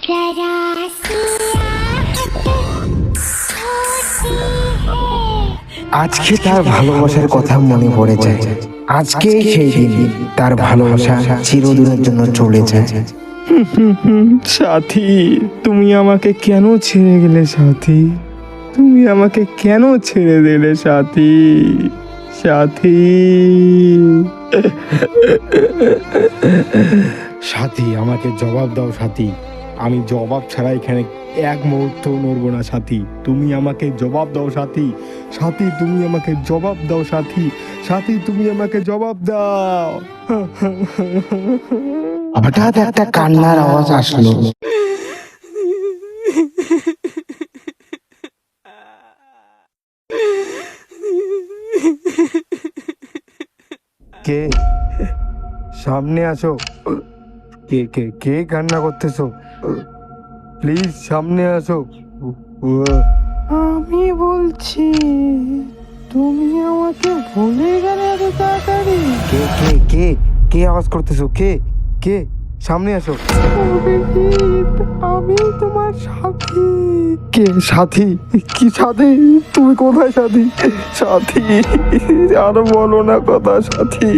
जरा আজকে তার ভালোবাসার কথা মনে পড়ে যায়। আজকে সেই দিন তার ভালোবাসা চিরদিনের জন্য চলে যায়। সাথী, তুমি আমাকে কেন ছেড়ে গেলে সাথী? তুমি আমাকে কেন ছেড়ে দিলে সাথী? সাথী, সাথী আমাকে জবাব দাও সাথী। আমি জবাব ছাড়া এখানে এক মুহূর্ত নড়বো না সাথী। তুমি আমাকে জবাব দাও সাথী। সাথী, তুমি আমাকে জবাব দাও সাথী। সাথী, তুমি আমাকে জবাব দাও। হঠাৎ একটা কান্নার আওয়াজ আসলো। কে? সামনে আসো। কে কে কে কান্না করতেছো? প্লিজ সামনে আসো। আমি বলছি, তুমি আমাকে ভুলে গেলে এত তাড়াতাড়ি? কে কে কে কে আওয়াজ করতেছো? কে কে? সামনে আসো। আমি তোমার সাথী। কে সাথী? কি সাথী? তুমি কোথায় সাথী? সাথী, আর বলো না কথা সাথী।